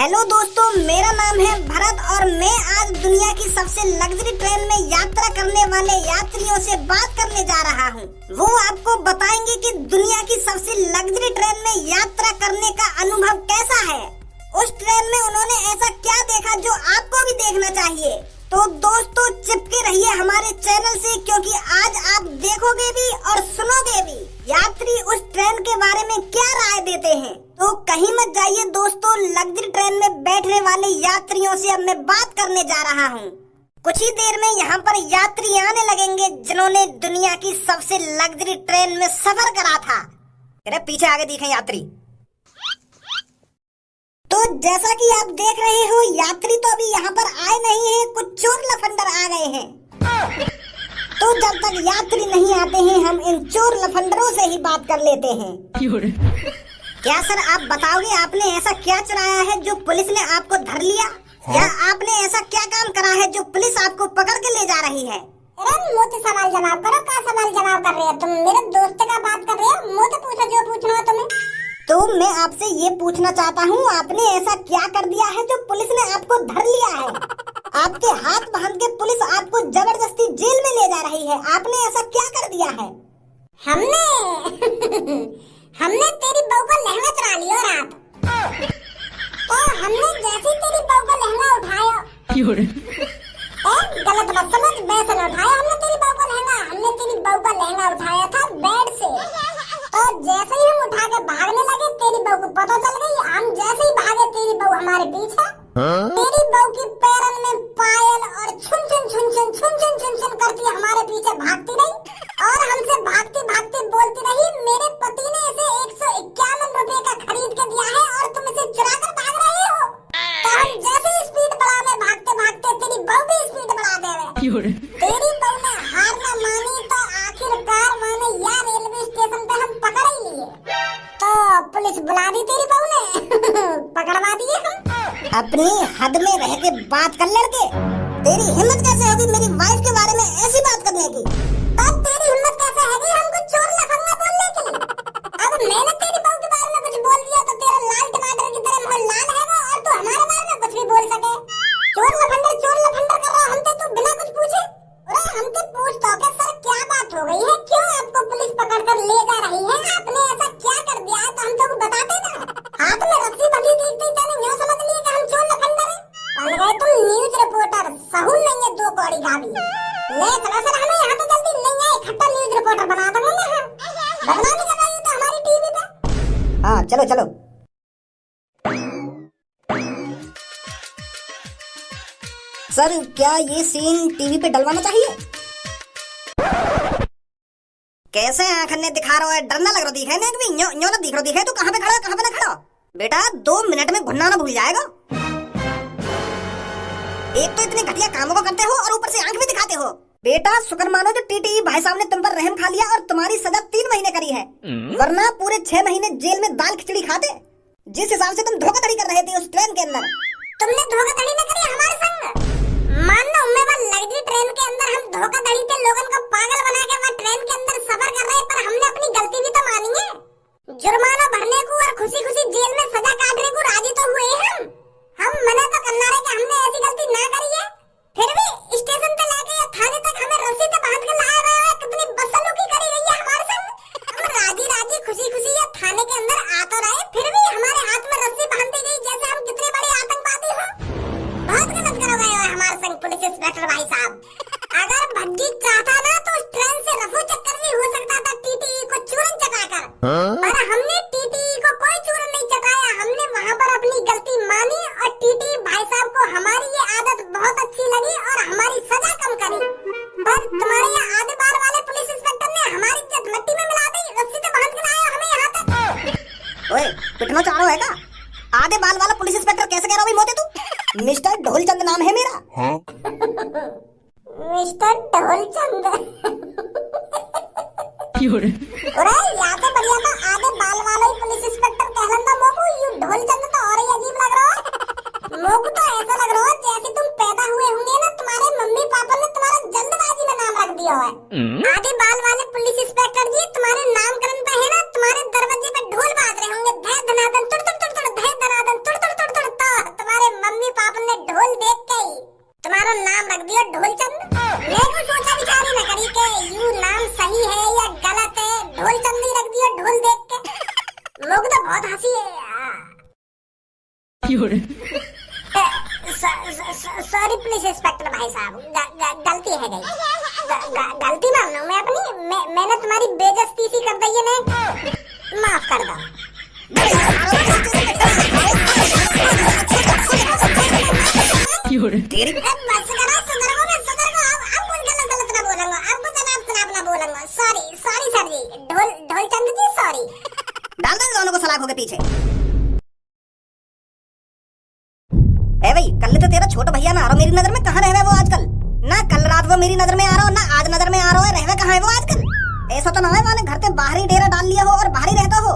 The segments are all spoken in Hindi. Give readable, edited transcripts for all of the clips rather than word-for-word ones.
हेलो दोस्तों, मेरा नाम है भरत और मैं आज दुनिया की सबसे लग्जरी ट्रेन में यात्रा करने वाले यात्रियों से बात करने जा रहा हूँ। वो आपको बताएंगे कि दुनिया की सबसे लग्जरी ट्रेन में यात्रा करने का अनुभव कैसा है। उस ट्रेन में उन्होंने ऐसा क्या देखा जो आपको भी देखना चाहिए। तो दोस्तों चिपके रहिए हमारे चैनल से, क्योंकि आज आप देखोगे भी और सुनोगे भी यात्री उस ट्रेन के बारे में क्या राय देते हैं। तो कहीं मत जाइए दोस्तों, लग्जरी ट्रेन में बैठने वाले यात्रियों से अब मैं बात करने जा रहा हूँ। कुछ ही देर में यहाँ पर यात्री आने लगेंगे जिन्होंने दुनिया की सबसे लग्जरी ट्रेन में सफर करा था। अरे पीछे आगे दिखे यात्री। तो जैसा कि आप देख रहे हो, यात्री तो अभी यहाँ पर आए नहीं हैं, कुछ चोर लफंडर आ गए हैं। तो जब तक यात्री नहीं आते हैं हम इन चोर लफंडरों से ही बात कर लेते हैं। क्या सर आप बताओगे, आपने ऐसा क्या चुराया है जो पुलिस ने आपको धर लिया? या आपने ऐसा क्या काम करा है जो पुलिस आपको पकड़ के ले जा रही है? अरे मुझसे सवाल जवाब करो। क्या सवाल जवाब कर रहे हो तुम? मेरे दोस्त का बात कर रहे हो? मुझसे पूछो जो पूछना हो तुम्हें। तो मैं आपसे ये पूछना चाहता हूँ, आपने ऐसा क्या कर दिया है जो पुलिस ने आपको धर लिया है? आपके हाथ बांध के पुलिस आपको जबरदस्ती जेल में ले जा रही है। आपने ऐसा क्या कर दिया है? हमने तेरी बहू का लहंगा चुरा लिया रात। तो हमने जैसे तेरी बहू का लहंगा उठाया, गलत मत समझ, वैसे न उठाया हमने तेरी बहू का लहंगा। हमने तेरी बहू का लहंगा उठाया था बेड से। और जैसे ही हम उठा के भागने लगे, तेरी बहू को पता चल गई। हम जैसे ही भागे, तेरी बहू हमारे पीछे। तेरी बहू की पैरन में पायल और छुन छुन करती हमारे पीछे भागती रही और हमसे भागती भागती बोलती रही, मेरे पति ने इसे 151 रुपए का खरीद के दिया है और तुम इसे चुरा कर भाग रहे हो। तो हम जैसे ही स्पीड बढ़ाने भागते भागते तेरी बहू भी स्पीड बढ़ा दे रहे। तेरी बहू ने हार न मानी तो आखिरकार माने या रेलवे स्टेशन पे हम पकड़ ही लिए। तो पुलिस बुला दी तेरी बहू ने, पकड़वा दिए हम। अपनी हद में रह के बात कर लड़के, तेरी हिम्मत कैसे होगी मेरी वाइफ के बारे में ऐसी बात करने की? तब तेरी हिम्मत कैसे होगी हमको चोर लफंगा बोलने की? अब मैंने तेरी बहू के बारे में कुछ बोल दिया तो तेरा लाल टमाटर की तरह मुंह लाल है और तू हमारे बारे में कुछ भी बोल सके। चोर लफंडर कर रहा हमसे तू बिना कुछ पूछे। अरे हमसे पूछता कि सर क्या बात हो गई है, क्यों आपको पुलिस पकड़ कर ले जा रही है, आपने ऐसा क्या कर दिया है? तो हम तो बताते ना। हाथ में रस्सी बंधी देखते तूने यूं समझ लिया कि हम चोर लफंडर हैं। बन गए तुम न्यूज रिपोर्टर, सहूल नहीं है दो कौड़ी गाड़ी। ले चलो सर, हमें यहाँ तो जल्दी नहीं आए, इकट्ठा न्यूज रिपोर्टर बना दोगे ना। बदनामी कराई तो हमारी टीवी पे। हाँ चलो चलो। सर क्या ये सीन टीवी पे डलवाना चाहिए? कैसे आंखने दिखा रहा है, डरना लग रहा दिखे ना कभी न्यो ना दिख रहा दिखे। तू कहाँ पे खड़ा, कहाँ पे ना खड़ा? बेटा 2 मिनट में घुटना ना भूल जाएगा। एक तो इतने घटिया कामों को करते हो और ऊपर से आंख भी दिखाते हो। बेटा शुक्र मानो जो टीटी भाई साहब ने तुम पर रहम खा लिया और तुम्हारी सजा 3 महीने करी है, वरना पूरे 6 महीने जेल में दाल खिचड़ी खाते। जिस हिसाब से तुम धोखाधड़ी कर रहे थे उस ट्रेन के अंदर। तुमने धोखाधड़ी न करी हमारे संग। मान लो मैं लग्जरी ट्रेन के अंदर हम धोखाधड़ी से लोगों को पागल बना के वहाँ ट्रेन के अंदर सफर कर रहे, पर हमने अपनी गलती भी तो मानी है। जुर्माना भरने को और खुशी खुशी जेल में सजा काटने को राजी तो हुए हम मना तो करना रहे कि हमने ऐसी गलती ना करी है, फिर भी स्टेशन पे लाके या थाने तक हमें रस्सी से बांध के लाया गया है। कितनी बदसलूकी करी गई है हमारे संग। हम राजी खुशी खुशी या थाने के अंदर आ तो रहे, फिर भी हमारे हाथ में रस्सी बांध दी गई जैसे हम कितने बड़े आतंकवादी हो। बहुत गलत करो गए हो हमारे संग पुलिस इंस्पेक्टर भाई साहब। अगर भग्गी चाहता ना तो उस ट्रेन से रफू चक्कर भी हो सकता था टीटी को चूरन चटाकर, पर हमने टीटी को कोई चूरन नहीं चटाया। हमने वहाँ पर अपनी गलती मानी और टीटी भाई साहब को हमारी ये आदत बहुत अच्छी लगी और हमारी सजा कम करी। पर तुम्हारे ये आधे बाल वाले पुलिस इंस्पेक्टर ने हमारी इज्जत मिट्टी में मिला दी, रस्सी से बांध के लाया हमें यहाँ तक। ओए पिटना चाह रहा है का? आधे बाल वाला पुलिस इंस्पेक्टर कैसे कह रहा है मोते तू? मिस्टर ढोलचंद नाम है मेरा। मिस्टर ढोलचंद। अरे यहाँ तो बढ़िया था, आधे बाल वाला ही पुलिस इंस्पेक्टर कहलंदा मोको। यू ढोलचंद तो और ही अजीब लग रहा है। मोको तो ऐसा लग रहा है जैसे तुम पैदा हुए होंगे ना, तुम्हारे मम्मी पापा ने तुम्हारा जल्दबाजी में नाम रख दिया है। आधे बाल वाले पुलिस इंस्पेक्टर जी, तुम्हारे नामकरण पे है ना, तुम्हारे दरवाजे पे ढोल बाज रहे होंगे, धै धनादन तुड़ तुड़ तुड़ तुड़, धै धनादन तुड़ तुड़ तुड़ तुड़। लोग तो बहुत हंसी है। सॉरी प्लीज इंस्पेक्टर भाई साहब, गलती है गई। गलती मान लो मैं अपनी, मैंने तुम्हारी बेइज्जती सी कर दी है ना, माफ कर दो। तेरी बस करो, सुधर को मैं सुधर को, अब कुछ गलत ना बोलूंगा, अब कुछ जनाब ना बोलूंगा। सॉरी सॉरी सर जी, ढोल चंद जी सॉरी। डाल दो दोनों को सलाखों के पीछे। ए भाई, कल तो तेरा छोटा भैया ना आ रहा मेरी नजर में, कहाँ रहे वो आजकल? ना कल रात वो मेरी नजर में आ रहा हो, ना आज नजर में आ रहा है, रहवे कहाँ है वो आजकल? ऐसा तो ना है माने घर के बाहर ही डेरा डाल लिया हो और बाहर ही रहता हो।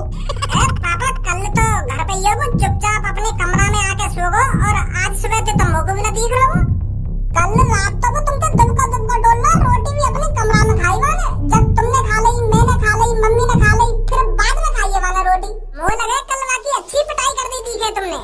पापा कल तो घर पे ही हो, चुपचाप अपने कमरा में आके सो गो, और आज सुबह तो तुम को भी ना दिख रहा हो। कल रात तो तुमको दुबका डोलना, रोटी भी अपने कमरा में खाई वाले, जब तुमने खा ली, मैंने खा ली, मम्मी ने खा ली, फिर बाद में खाई वाला रोटी। मुझे लगा कल वाकी अच्छी पिटाई कर दी थी तुमने।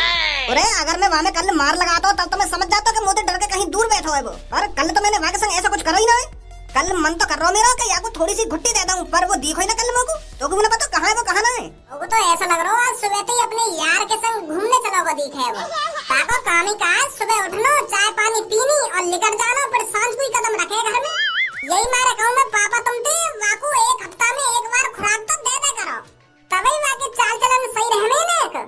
अरे अगर मैं वहाँ में कल मार लगाता हूँ तब तो मैं समझ जाता हूँ कि मुझे डर के कहीं दूर बैठा है वो। अरे कल तो मैंने वहाँ के संग ऐसा कुछ करा ही ना है। कल मन तो कर रहा मेरा कि या को थोड़ी सी घुट्टी देता हूँ, पर वो दिखो ही ना कल मोको, तो मुझे पता कहाँ है वो कहाँ ना है। वो तो ऐसा लग रहा है आज सुबह से ही अपने यार के संग घूमने चला हुआ दिखे है वो। ताको काम ही का सुबह उठनो, चाय पानी पीनी और निकल जाना, फिर सांझ को ही कदम रखे घर में। यही मारे कहूँ मैं पापा तुम थे वाकू एक हफ्ता में एक बार खुराक तो दे करो, तभी वाके चाल चलन सही रहने ना।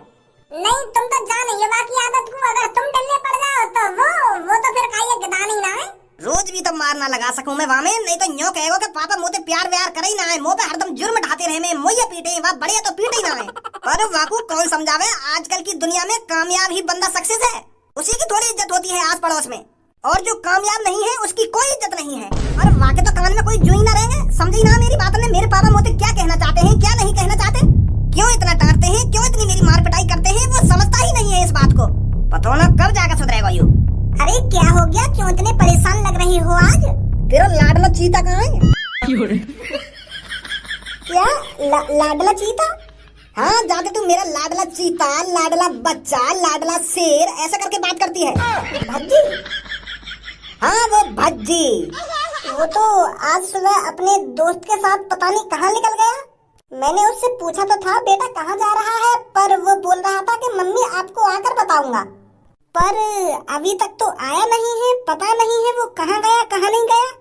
नहीं तुम तो जान ये वाकी आदत को, अगर तुम डलने पड़ जाओ तो वो तो फिर खाइए गदानी ना है। रोज भी तो मार ना लगा सकूं मैं वहाँ में, नहीं तो यूं कहेगो कि पापा मुझे प्यार व्यार करे ही ना है, मुंह पे हरदम जुर्म ढाते रहे में, मुझे पीटे वहाँ बढ़िया तो पीटे ही ना है। पर वाकू कौन समझावे, आजकल की दुनिया में कामयाब ही बंदा सक्सेस है, उसी की थोड़ी इज्जत होती है आस पड़ोस में, और जो कामयाब नहीं है उसकी कोई इज्जत नहीं है। और वहाँ के तो कान में कोई जू ही ना रहेंगे, समझी ना मेरी बात ने? मेरे पापा मुझे क्या कहना चाहते हैं, क्या नहीं कहना चाहते, क्यों इतना डांटते हैं, क्यों इतनी मेरी मार पिटाई करते हैं, वो समझता ही नहीं है इस बात को। पता ना कब जाकर सुधरेगा यू। अरे क्या हो गया, क्यों इतने परेशान लग रही हो आज? तेरा लाडला चीता कहाँ है? क्या लाडला चीता? हाँ, जाके तू मेरा लाडला चीता, लाडला बच्चा, लाडला शेर ऐसा करके बात करती है। भज्जी? हाँ वो भज्जी। वो तो आज सुबह अपने दोस्त के साथ पता नहीं कहाँ निकल गया। मैंने उससे पूछा तो था बेटा कहाँ जा रहा है, पर वो बोल रहा था कि मम्मी आपको आकर बताऊंगा, पर अभी तक तो आया नहीं है, पता नहीं है वो कहाँ गया कहाँ नहीं गया।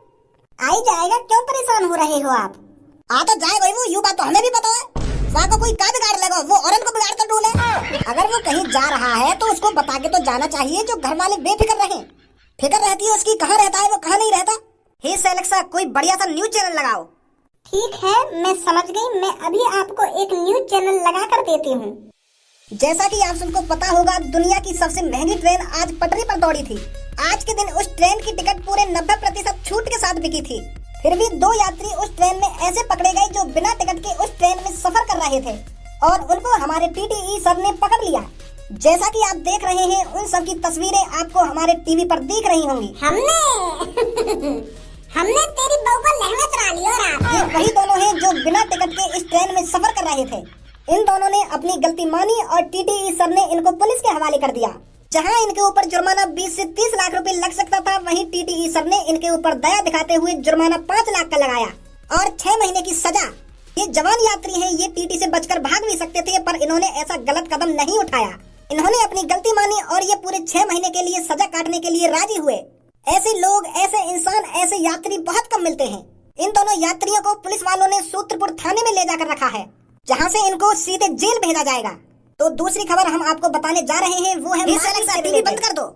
आ ही जाएगा, क्यों परेशान हो रहे हो आप? आ तो जाएगा ही वो, यूं बात तो हमें भी पता है। वहाँ को कोई क्या बिगाड़ लेगा, वो औरत को बिगाड़ कर ढूंढे। अगर वो कहीं जा रहा है तो उसको बता के तो जाना चाहिए, जो घर वाले बेफिक्र रहे। फिक्र रहती है उसकी कहाँ रहता है वो कहाँ नहीं रहता। हे सेलेक्सा, कोई बढ़िया सा न्यूज चैनल लगाओ। ठीक है मैं समझ गई, मैं अभी आपको एक न्यूज चैनल लगा कर देती हूँ। जैसा कि आप सबको पता होगा, दुनिया की सबसे महंगी ट्रेन आज पटरी पर दौड़ी थी। आज के दिन उस ट्रेन की टिकट पूरे 90% छूट के साथ बिकी थी। फिर भी 2 यात्री उस ट्रेन में ऐसे पकड़े गए जो बिना टिकट के उस ट्रेन में सफर कर रहे थे, और उनको हमारे टीटीई सर ने पकड़ लिया। जैसा कि आप देख रहे हैं, उन सब की तस्वीरें आपको हमारे टीवी पर दिख रही होंगी। हमने तेरी बहू का लहंगा चुरा लिया। ये वही दोनों हैं जो बिना टिकट के इस ट्रेन में सफर कर रहे थे। इन दोनों ने अपनी गलती मानी और टीटीई सर ने इनको पुलिस के हवाले कर दिया। जहां इनके ऊपर जुर्माना 20 से 30 लाख रुपए लग सकता था, वहीं टीटीई सर ने इनके ऊपर दया दिखाते हुए जुर्माना 5 लाख का लगाया और 6 महीने की सजा। ये जवान यात्री हैं, ये टीटी से बचकर भाग भी सकते थे, पर इन्होंने ऐसा गलत कदम नहीं उठाया। इन्होंने अपनी गलती मानी और ये पूरे 6 महीने के लिए सजा काटने के लिए राजी हुए। ऐसे लोग, ऐसे इंसान, ऐसे यात्री बहुत कम मिलते हैं। इन दोनों यात्रियों को पुलिस वालों ने सूत्रपुर थाने में ले जाकर रखा है, जहां से इनको सीधे जेल भेजा जाएगा। तो दूसरी खबर हम आपको बताने जा रहे हैं, वो है टीवी बंद कर दो।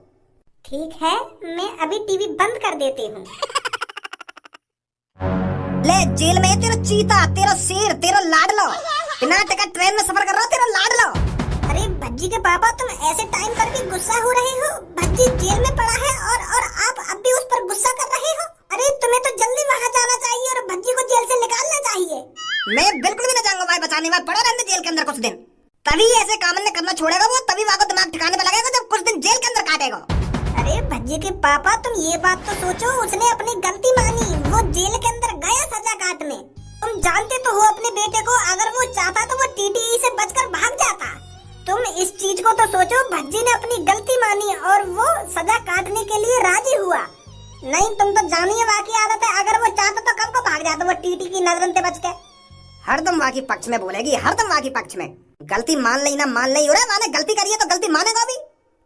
ठीक है, मैं अभी टीवी बंद कर देती हूँ। ले जेल में तेरा चीता, तेरा शेर, तेरा लाडलो, बिना टिकट ट्रेन में सफर कर रहा हो, तेरा लाडलो। अरे भज्जी के पापा, तुम ऐसे टाइम पर भी गुस्सा हो रहे हो? भज्जी जेल में पड़ा है और आप अब भी उस पर गुस्सा कर रहे हो? अरे तुम्हें तो जल्दी वहाँ जाना चाहिए और भज्जी को जेल से निकालना चाहिए। मैं बिल्कुल भी न जाऊंगा भाई बचाने में, पड़ा रहने जेल के अंदर कुछ दिन, तभी ऐसे काम ने करना छोड़ेगा वो, तभी वहाँ को दिमाग ठिकाने पे लगेगा जब कुछ दिन जेल के अंदर काटेगा। अरे भज्जी के पापा, तुम ये बात तो सोचो, उसने अपनी गलती मानी, वो जेल के अंदर गया सजा काटने। तुम जानते तो हो अपने बेटे को, अगर वो चाहता तो वो टीटीई से बचकर भाग जाता। तुम इस चीज को तो सोचो, भज्जी ने अपनी गलती मानी और वो सजा काटने के लिए राजी हुआ। नहीं, तुम तो जानिए वाकई आदत है, अगर वो चाहता तो कब को भाग जाता वो टीटी की नजरों से बच के। हरदम वाकी पक्ष में बोलेगी, हरदम वाकी पक्ष में। गलती मान ली ना मान ली, मैंने गलती करी है तो गलती मानेगा भी।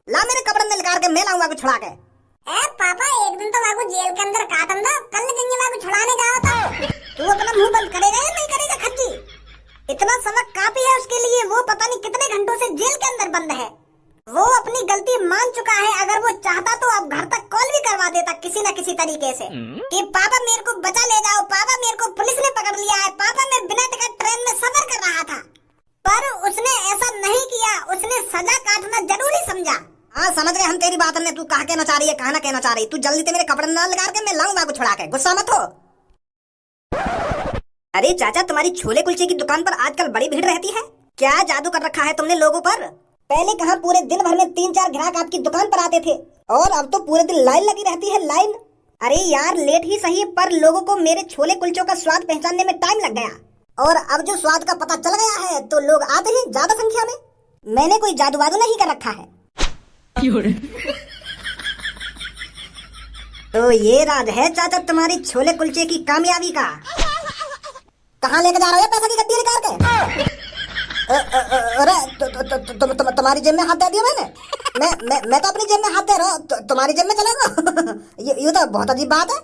ला मेरे कपड़े में निकाल के मैं लाऊंगा को छुड़ा के। ए पापा एक दिन तो वागू जेल के अंदर काटन दो, कल जंगे वागू छुड़ाने जाओ तो। तू अपना मुंह बंद करेगा या नहीं करेगा खज्जी? इतना समय काफी है उसके लिए, वो पता नहीं कितने घंटों से जेल के अंदर बंद है। वो अपनी गलती मान चुका है, अगर वो चाहता तो अब घर तक कॉल भी करवा देता किसी न किसी तरीके से कि पापा मेरे को बचा ले जाओ, पापा मेरे को पुलिस ने पकड़ लिया है, पापा मैं बिना टिकट ट्रेन में सफर कर रहा था। पर उसने ऐसा नहीं किया, उसने सजा काटना जरूरी समझा। हाँ समझ गए हम तेरी बात, हमने तू कहा कहना चाह रही है, कहा ना कहना चाह रही। तू जल्दी से मेरे कपड़े ना लगा के मैं लाऊंगा को छुड़ा के, गुस्सा मत हो। अरे चाचा तुम्हारी छोले कुलचे की दुकान पर आजकल बड़ी भीड़ रहती है, क्या जादू कर रखा है तुमने लोगों पर? पहले कहा पूरे दिन भर में 3-4 ग्राहक आपकी दुकान पर आते थे, और अब तो पूरे दिन लाइन लगी रहती है, लाइन। अरे यार लेट ही सही, पर लोगों को मेरे छोले कुलचों का स्वाद पहचानने में टाइम लग गया, और अब जो स्वाद का पता चल गया है तो लोग आते हैं ज्यादा संख्या में। मैंने कोई जादू वादू नहीं कर रखा है। तो ये राज है चाचा तुम्हारी छोले कुलचे की कामयाबी का। कहाँ लेके जा रहे हो पैसा की गड्डी निकाल के? अरे तुम्हारी जेब में हाथ दे दिया मैंने। मैं तो अपनी जेब में हाथ दे रहा हूँ, तुम्हारी जेब में चलेगा? ये तो बहुत अजीब बात है।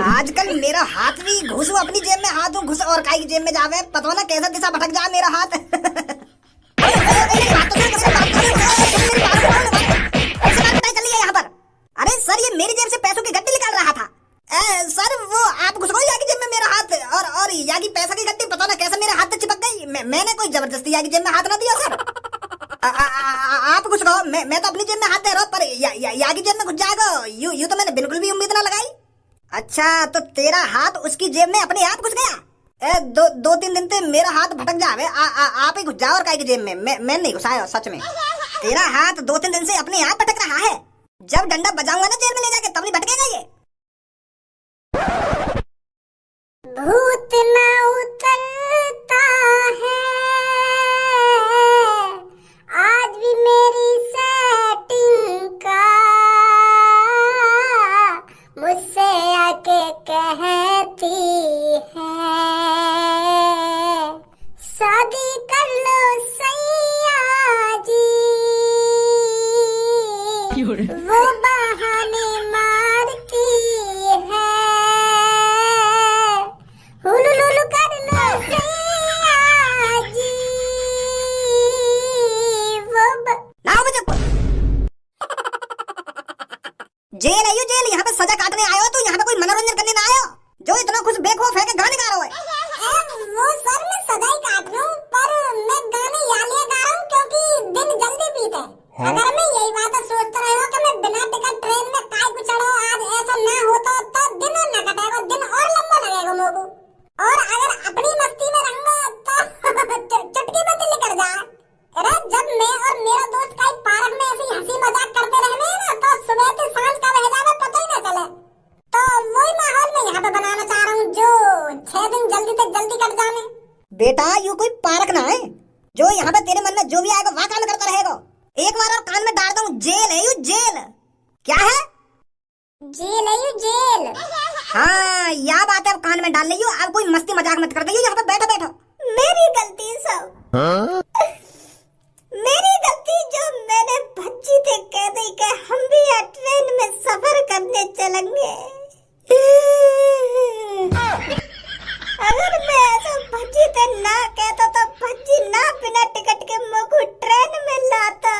आजकल मेरा हाथ भी घुसू अपनी जेब में, हाथ घुस और काई की जेब में जावे, पता ना कैसा दिशा भटक जाए मेरा हाथ। यहाँ पर अरे सर ये मेरी जेब से पैसों की गड्डी निकाल रहा था। सर वो आप घुस गए यागी जेब में मेरा हाथ, और यागी पैसा की गड्डी पता ना कैसे मेरे हाथ से चिपक गई। मैंने कोई जबरदस्ती यागी जेब में हाथ ना दिया सर। आप घुस गए, मैं तो अपनी जेब में हाथ दे रहा हूँ, पर यागी जेब में घुस जाएगा यूं तो मैंने बिल्कुल भी उम्मीद ना लगाई। अच्छा तो तेरा हाथ उसकी जेब में अपने आप घुस गया? 2-3 दिन से मेरा हाथ भटक जावे, आप ही घुस जाओ और काई की जेब में, मैं नहीं घुसाया सच में। तेरा हाथ 2-3 दिन से अपने आप भटक रहा है, जब डंडा बजाऊंगा ना जेल में ले जाके तब नहीं भटकेगा ये। भूत ना उतरता है आज भी मेरी सेटिंग का, मुझसे आके कहती है शादी कर लो सैया जी, वो बहाने मारती है, हुलुलुलु कर लो सैया जी, वो जेल है जेल, यहाँ पे सजा काटने आए हो तो यहाँ पे कोई मनोरंजन करने ना आए हो जो इतना खुश बेखौफ है कि गाने गा रहे हो। वो सर मैं सजा ही काट रहा हूँ, पर मैं गाने यालिया गा रहा हूँ क्योंकि दिन जल्दी बीते। अगर मैं यही बात सोचता रहा कि मैं बिना टिकट ट्रेन में काय को चढ़ो, आज ऐसा ना होता तो दिन और न कटेगा, दिन और लंबा लगेगा मोगू। और अगर अपनी मस्ती में रहूंगा तो चुटकी में दिल कर जाए। अरे जब मैं और मेरा दोस्त कई पार्क में ऐसी हंसी मजाक करते रहने ना तो सुबह से सांझ का बह जावे पता ही न चले। तो वही माहौल में यहाँ पे बनाना चाह रहा हूँ जो 6 दिन जल्दी से जल्दी कट जाने। बेटा यू कोई पार्क ना है जो यहाँ पे तेरे मन में जो भी आएगा वहाँ काम करता रहेगा। एक बार और कान में डाल दूं, जेल है यू जेल। क्या है? जेल है यू जेल। हाँ यह बात है, अब कान में डाल ली। अब कोई मस्ती मजाक मत कर दे, यहाँ पे बैठो बैठो। मेरी गलती सब, मेरी गलती जो मैंने भज्जी थे कह दी कि हम भी यार ट्रेन में सफर करने चलेंगे। अगर मैं ऐसा भज्जी थे ना कहता तो भज्जी ना बिना टिकट के मुझको ट्रेन में लाता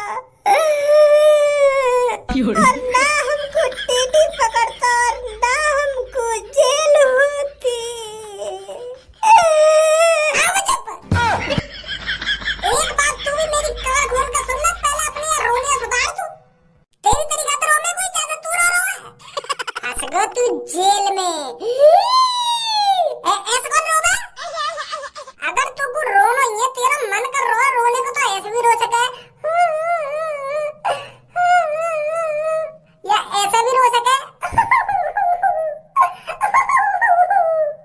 और ना हमको टीटी पकड़ता और ना हमको जेल होती। एक बात तू भी मेरी कार खोल कर सुन ले, पहले अपनी रोने सुधार तू। तेरी तरीका तो रोने कोई ज्यादा तू रो रहा है। हंस गो तू जेल में। ऐसे कौन रोवे? अगर तू को रोना ही है, तेरा मन कर रो, रोने को तो ऐसे भी रो सके या ऐसे भी रो सके।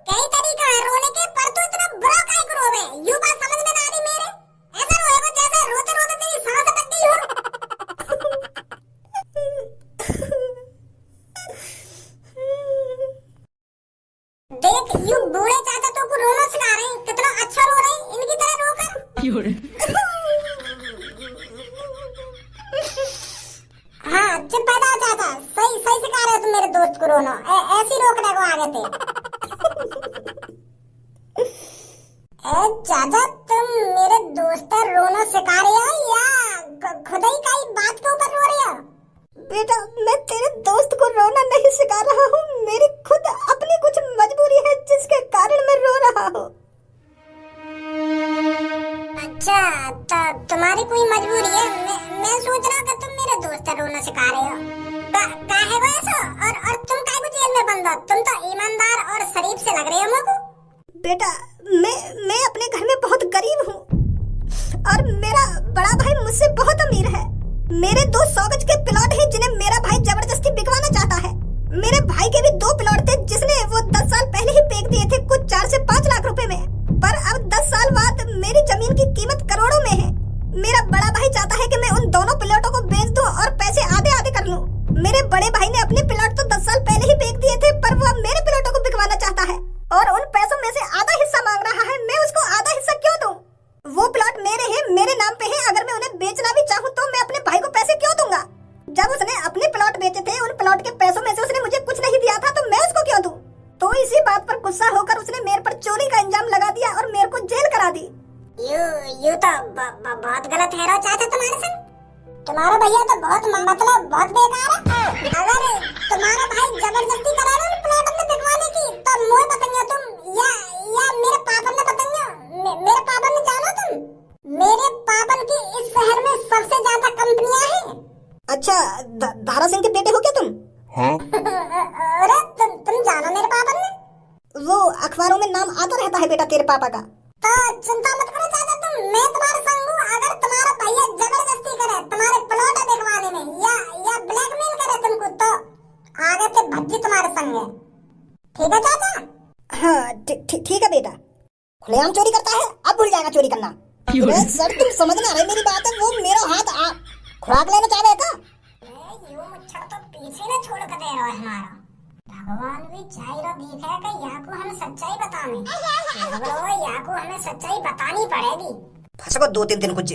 कई तरीका है रोने के, पर तू इतना बुरा काहे को रोवे? यूं बात समझ में ना आ रही मेरे। ऐसा रोएगा जैसे रोते रोते तेरी सांस अटक गई हो। देख यू बूढ़े चाचा तो को रोना सिखा रहे हैं, कितना अच्छा रो रहे हैं, इनकी तरह रो कर। चुप बैठा चाचा, सही सही सिखा रहे हो तुम मेरे दोस्त को रोना, ऐसी रोकने को आगे थे। चाचा तुम मेरे दोस्त पर रोना सिखा रहे हो या खुद ही कई बात के ऊपर रो रहे हो? बेटा मैं तेरे दोस्त को रोना नहीं सिखा रहा हूँ, मेरी खुद अपनी कुछ मजबूरी है जिसके कारण मैं रो रहा हूँ। अच्छा तो तुम्हारी कोई मजबूरी है? मैं सोच रहा कि तुम मेरे दोस्त को रोना सिखा रहे हो। काहे वो ऐसा? और तुम काहे को जेल में बंद हो? तुम तो ईमानदार और शरीफ से लग रहे हो मुझको। बेटा मैं अपने घर में बहुत गरीब हूँ और मेरा बड़ा भाई मुझसे बहुत अमीर है। मेरे 2 100 गज के प्लॉट हैं जिन्हें मेरा भाई जबरदस्ती बिकवाना चाहता है। मेरे भाई के भी 2 प्लॉट थे जिसने वो 10 साल पहले ही बेच दिए थे, कुछ 4 से 5 लाख रुपए में। पर अब 10 साल बाद मेरी जमीन की कीमत करोड़ों में है। मेरा बड़ा भाई चाहता है कि मैं उन दोनों प्लॉटों को बेच दूं और पैसे आधे आधे कर लूं। मेरे बड़े भाई ने अपने प्लॉट तो 10 साल पहले ही बेच दिए थे, पर वो अब मेरे प्लॉटों को बिकवाना चाहता है और उन पैसों में से आधा हिस्सा मांग रहा है। मैं उसको आधा हिस्सा क्यों दूं? वो प्लॉट मेरे हैं, मेरे नाम पे है। अगर मैं उन्हें बेचना भी चाहूँ तो मैं अपने भाई को पैसे क्यों दूंगा? जब उसने अपने प्लॉट बेचे थे, उन प्लॉट के पैसों में से उसने मुझे कुछ नहीं दिया था, तो मैं उसको क्यों दूं? तो इसी बात पर गुस्सा होकर उसने मेरे पर चोरी का इंजाम लगा दिया और मेरे को जेल करा दी। यू तो बहुत गलत है रो चाचा तुम्हारे संग। तुम्हारा भैया तो बहुत बेकार है। अगर तुम्हारा भाई जबरदस्ती करा रहा है प्लॉट में बिकवाने की तो मुझे बताइए तुम या मेरे पापा ने बताइए। मेरे पापा ने जानो तुम, मेरे पापा की इस शहर में सबसे ज्यादा कंपनियां हैं। अच्छा धारा सिंह के बेटे हो क्या तुम? हाँ? अरे तुम जानो मेरे पापा ने? वो अखबारों में नाम आता रहता है बेटा तेरे पापा का। तो चिंता मत करो चाचा तुम, मैं तुम्हारे संग हूँ। अगर तुम्हारा भैया जबरदस्ती करे तुम्हारे प्लॉट बिकवाने में या ब्लैकमेल करे तुमको तो आगे से भज्जी तुम्हारे संग है। ठीक है चाचा? हाँ ठीक है बेटा। खुलेआम चोरी करता है, अब भूल जाएगा चोरी करना। सर तुम समझ ना रहे मेरी बात है। वो मेरा हाथ खुराक लेना चाह रहे का? यू मुच्छर तो पीछे न छोड़ कर दे रहा है हमारा। भगवान भी चाहिए दिखे कि यहाँ को हमें सच्चाई बताने। यहाँ को हमें सच्चाई बतानी पड़ेगी। फंसको 2-3 दिन कुछ।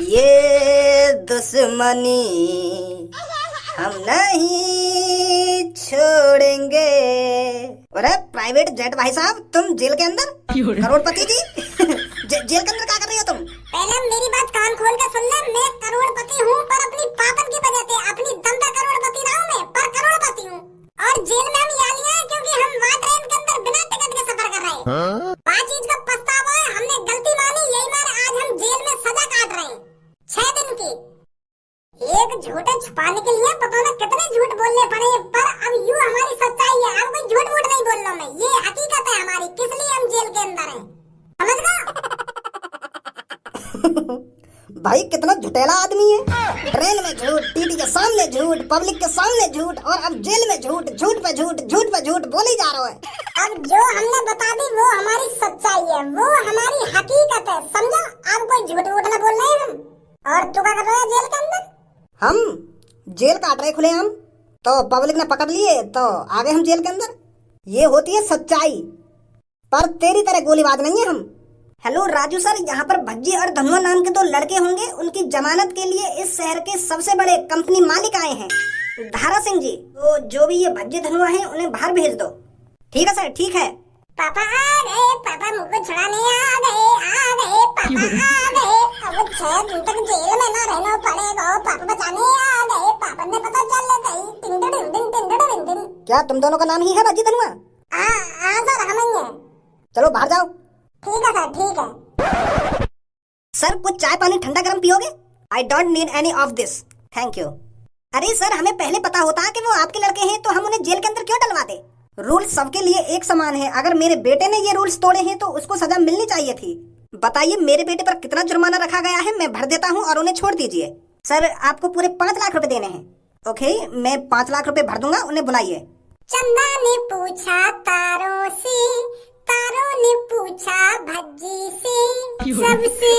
ये दुश्मनी हम नहीं छोड़ेंगे। अरे प्राइवेट जेट भाई साहब, तुम जेल के अंदर? करोड़पति जी जेल के अंदर क्या कर रही हो तुम? पहले मेरी बात कान खोल कर सुन ले। मैं करोड़पति हूँ पर अपनी पापन की वजह से, अपनी दम पे करोड़पति ना हूँ मैं, पर करोड़पति हूँ। और जेल में हम यहाँ लिए हैं क्योंकि हम वहाँ ट्रेन के अंदर बिना टिकट के सफर कर रहे हैं। बातचीत का पछतावा है, हमने गलती मानी, यही मारे आज हम जेल में सजा काट रहे हैं 6 दिन की। एक झूठे छुपाने के लिए पता न कितने झूठ बोलने पड़े, पर अब यूँ हमारी सच्चाई है। अब कोई झूठ मूठ नहीं बोल रहा मैं, ये हकीकत है हमारी, किस लिए हम जेल के अंदर हैं, समझ गए? भाई कितना झुटेला आदमी है। ट्रेन में झूठ, टीटी के सामने झूठ, पब्लिक के सामने झूठ और अब जेल में झूठ, झूठ पे झूठ बोली जा रहा है। अब जो हमने बता दी वो हमारी सच्चाई है, वो हमारी हकीकत है, समझा? अब कोई झूठ वूठ न बोल रहे हैं हम। और तू क्या कर रहा है जेल के अंदर? हम जेल काट रहे खुले हम, तो पब्लिक ने पकड़ लिए तो आ गए हम जेल के अंदर। ये होती है सच्चाई, पर तेरी तरह गोलीबाज नहीं है हम। हेलो राजू सर, यहाँ पर भज्जी और धनुआ नाम के 2 लड़के होंगे, उनकी जमानत के लिए इस शहर के सबसे बड़े कंपनी मालिक आए हैं, धारा सिंह जी। तो जो भी ये भज्जी धनुआ हैं उन्हें बाहर भेज दो। ठीक है सर, ठीक है। पापा आ गए, पापा मुझको छुड़ाने आ गए पापा आ गए। अब 6 दिन तक जेल में ना रहना पड़ेगा, पापा बचाने आ गए, पापा ने पता चल गई। क्या तुम दोनों का नाम ही है भज्जी धनुआ? सर हम ही हैं। चलो बाहर जाओ। ठीक है सर, ठीक है। सर कुछ चाय पानी ठंडा गरम पियोगे? I don't need any of this, thank you. अरे सर हमें पहले पता होता कि वो आपके लड़के हैं तो हम उन्हें जेल के अंदर क्यों डलवाते? रूल सबके लिए एक समान है। अगर मेरे बेटे ने ये रूल्स तोड़े हैं तो उसको सजा मिलनी चाहिए थी। बताइए मेरे बेटे पर कितना जुर्माना रखा गया है, मैं भर देता हूँ और उन्हें छोड़ दीजिए। सर आपको पूरे 5 लाख रुपए देने हैं। ओके, मैं 5 लाख रुपए भर दूंगा, उन्हें बुलाइए। चंदा ने पूछा तारों से, तारों ने पूछा भज्जी से, सबसे